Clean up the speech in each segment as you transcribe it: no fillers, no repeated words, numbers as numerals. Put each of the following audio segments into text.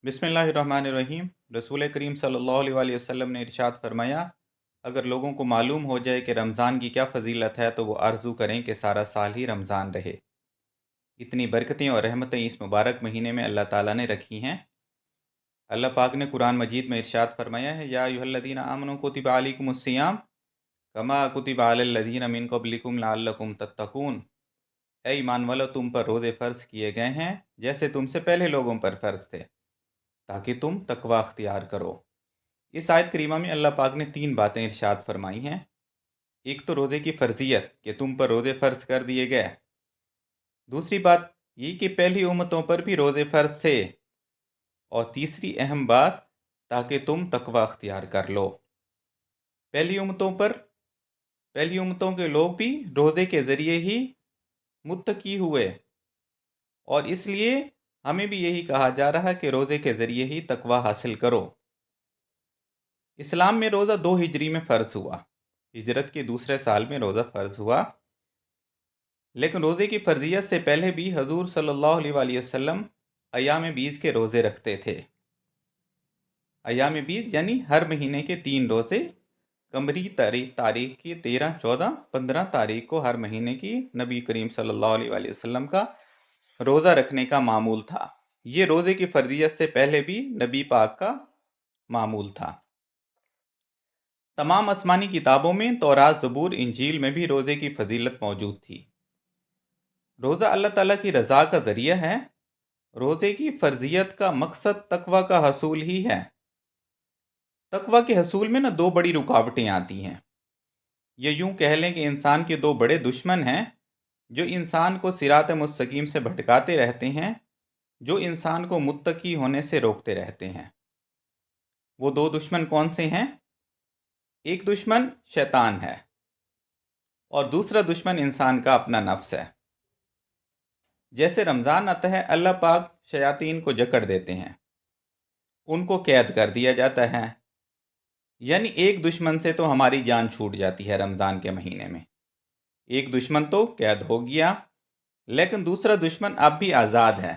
बिस्मिल्लाहिर्रहमानिर्रहीम। रसूल करीम सल्लल्लाहु अलैहि वसल्लम ने इरशाद फरमाया, अगर लोगों को मालूम हो जाए कि रमज़ान की क्या फ़जीलत है तो वो आरज़ू करें कि सारा साल ही रमज़ान रहे। इतनी बरकतें और रहमतें इस मुबारक महीने में अल्लाह ताला ने रखी हैं। अल्लाह पाक ने कुरान मजीद में इरशाद फरमाया है, या अय्युहल्लज़ीना आमनू कुतिबा अलैकुमुस्सियाम कमा कुतिबा अलल्लज़ीना मिन क़ब्लिकुम लअल्लकुम तत्तकून। ऐ ईमान वालो, तुम पर रोज़े फ़र्ज़ किए गए हैं जैसे तुमसे पहले लोगों पर फ़र्ज़ थे, ताकि तुम तकवा अख्तियार करो। इस आयत करीमा में अल्लाह पाक ने तीन बातें इरशाद फरमाई हैं। एक तो रोज़े की फ़र्जियत कि तुम पर रोज़े फ़र्ज़ कर दिए गए। दूसरी बात ये कि पहली उम्मतों पर भी रोज़े फ़र्ज़ थे। और तीसरी अहम बात, ताकि तुम तकवा अख्तियार कर लो। पहली उम्मतों के लोग भी रोज़े के ज़रिए ही मुत्तकी हुए, और इसलिए हमें भी यही कहा जा रहा है कि रोज़े के ज़रिए ही तकवा हासिल करो। इस्लाम में रोज़ा 2 हिजरी में फ़र्ज़ हुआ। हिजरत के दूसरे साल में रोज़ा फ़र्ज़ हुआ। लेकिन रोज़े की फ़र्जियत से पहले भी हजूर सल्लल्लाहु अलैहि वसल्लम अय्याम बीज के रोज़े रखते थे। अय्याम बीज यानी हर महीने के 3 रोज़े। कमरी तारीख की 13, 14, 15 तारीख को हर महीने की नबी करीम सल्लल्लाहु अलैहि वसल्लम का रोज़ा रखने का मामूल था। ये रोज़े की फ़र्जियत से पहले भी नबी पाक का मामूल था। तमाम आसमानी किताबों में, तौरात, ज़बूर, इंजील में भी रोज़े की फजीलत मौजूद थी। रोज़ा अल्लाह ताला की रज़ा का ज़रिया है। रोज़े की फ़र्जियत का मकसद तकवा का हसूल ही है। तकवा के हसूल में ना 2 बड़ी रुकावटें आती हैं। ये यूं कह लें कि इंसान के 2 बड़े दुश्मन हैं जो इंसान को सिरात मुस्तकीम से भटकाते रहते हैं, जो इंसान को मुत्तकी होने से रोकते रहते हैं। वो 2 दुश्मन कौन से हैं? एक दुश्मन शैतान है और दूसरा दुश्मन इंसान का अपना नफ्स है। जैसे रमज़ान आता है, अल्लाह पाक शयातीन को जकड़ देते हैं, उनको कैद कर दिया जाता है। यानी एक दुश्मन से तो हमारी जान छूट जाती है रमज़ान के महीने में। एक दुश्मन तो कैद हो गया, लेकिन दूसरा दुश्मन अब भी आज़ाद है।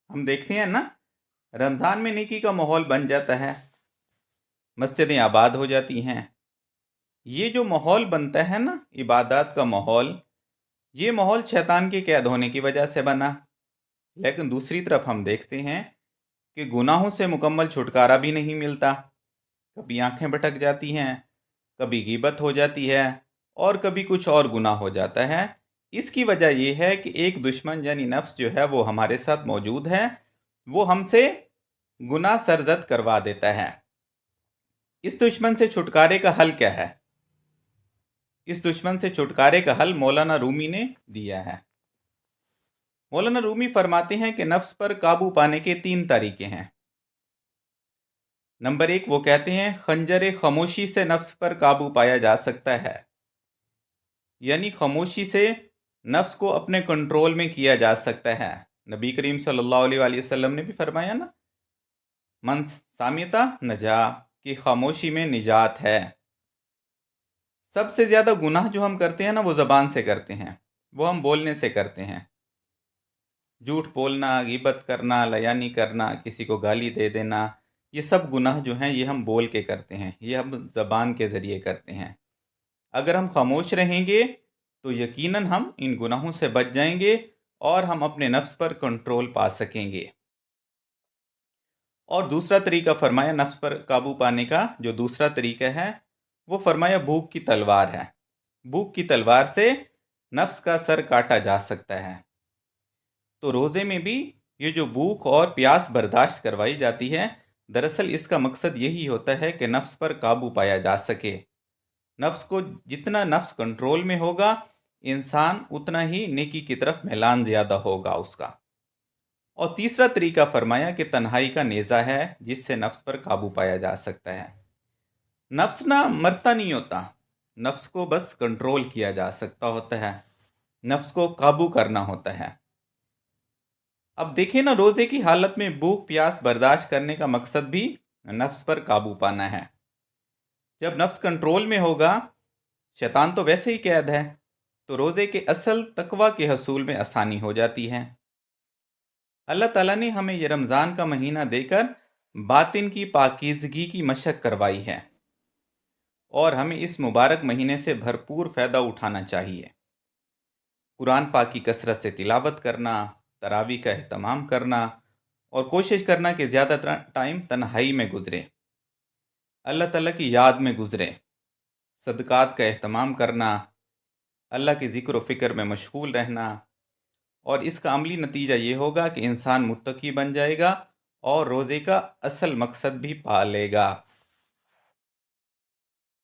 हम देखते हैं ना, रमज़ान में नेकी का माहौल बन जाता है, मस्जिदें आबाद हो जाती हैं। ये जो माहौल बनता है ना, इबादत का माहौल, ये माहौल शैतान के कैद होने की वजह से बना। लेकिन दूसरी तरफ हम देखते हैं कि गुनाहों से मुकम्मल छुटकारा भी नहीं मिलता। कभी आंखें भटक जाती हैं, कभी गीबत हो जाती है, और कभी कुछ और गुनाह हो जाता है। इसकी वजह यह है कि एक दुश्मन यानी नफ्स जो है वो हमारे साथ मौजूद है। वो हमसे गुनाह सरजद करवा देता है। इस दुश्मन से छुटकारे का हल क्या है? इस दुश्मन से छुटकारे का हल मौलाना रूमी ने दिया है। मौलाना रूमी फरमाते हैं कि नफ्स पर काबू पाने के 3 तरीके हैं। नंबर 1, वो कहते हैं खंजर खामोशी से नफ्स पर काबू पाया जा सकता है। यानी खामोशी से नफ्स को अपने कंट्रोल में किया जा सकता है। नबी करीम सल्लल्लाहु अलैहि वसल्लम ने भी फरमाया ना, मन सामिता नजा, कि खामोशी में निजात है। सबसे ज़्यादा गुनाह जो हम करते हैं ना, वो ज़बान से करते हैं, वो हम बोलने से करते हैं। झूठ बोलना, गीबत करना, लयानी करना, किसी को गाली दे देना, ये सब गुनाह जो हैं ये हम बोल के करते हैं, ये हम ज़बान के ज़रिए करते हैं। अगर हम खामोश रहेंगे तो यकीनन हम इन गुनाहों से बच जाएंगे और हम अपने नफ्स पर कंट्रोल पा सकेंगे। और दूसरा तरीका फरमाया नफ्स पर काबू पाने का, जो दूसरा तरीका है वो फरमाया भूख की तलवार है। भूख की तलवार से नफ्स का सर काटा जा सकता है। तो रोज़े में भी ये जो भूख और प्यास बर्दाश्त करवाई जाती है, दरअसल इसका मकसद यही होता है कि नफ्स पर काबू पाया जा सके। नफ्स को जितना नफ्स कंट्रोल में होगा, इंसान उतना ही नेकी की तरफ मैलान ज़्यादा होगा उसका। और तीसरा तरीका फरमाया कि तन्हाई का नेज़ा है, जिससे नफ्स पर काबू पाया जा सकता है। नफ्स ना मरता नहीं होता, नफ्स को बस कंट्रोल किया जा सकता होता है, नफ्स को काबू करना होता है। अब देखिए ना, रोज़े की हालत में भूख प्यास बर्दाश्त करने का मकसद भी नफ्स पर काबू पाना है। जब नफ्स कंट्रोल में होगा, शैतान तो वैसे ही कैद है, तो रोज़े के असल तकवा के हसूल में आसानी हो जाती है। اللہ تعالیٰ نے ہمیں یہ رمضان کا مہینہ دے کر باطن کی پاکیزگی کی مشق کروائی ہے، اور ہمیں اس مبارک مہینے سے بھرپور فائدہ اٹھانا چاہیے۔ قرآن پاک کی کثرت سے تلاوت کرنا، تراویح کا اہتمام کرنا، اور کوشش کرنا کہ زیادہ ٹائم تنہائی میں گزرے، اللہ تعالیٰ کی یاد میں گزرے، صدقات کا اہتمام کرنا، اللہ کے ذکر و فکر میں مشغول رہنا، اور اس کا عملی نتیجہ یہ ہوگا کہ انسان متقی بن جائے گا اور روزے کا اصل مقصد بھی پا لے گا۔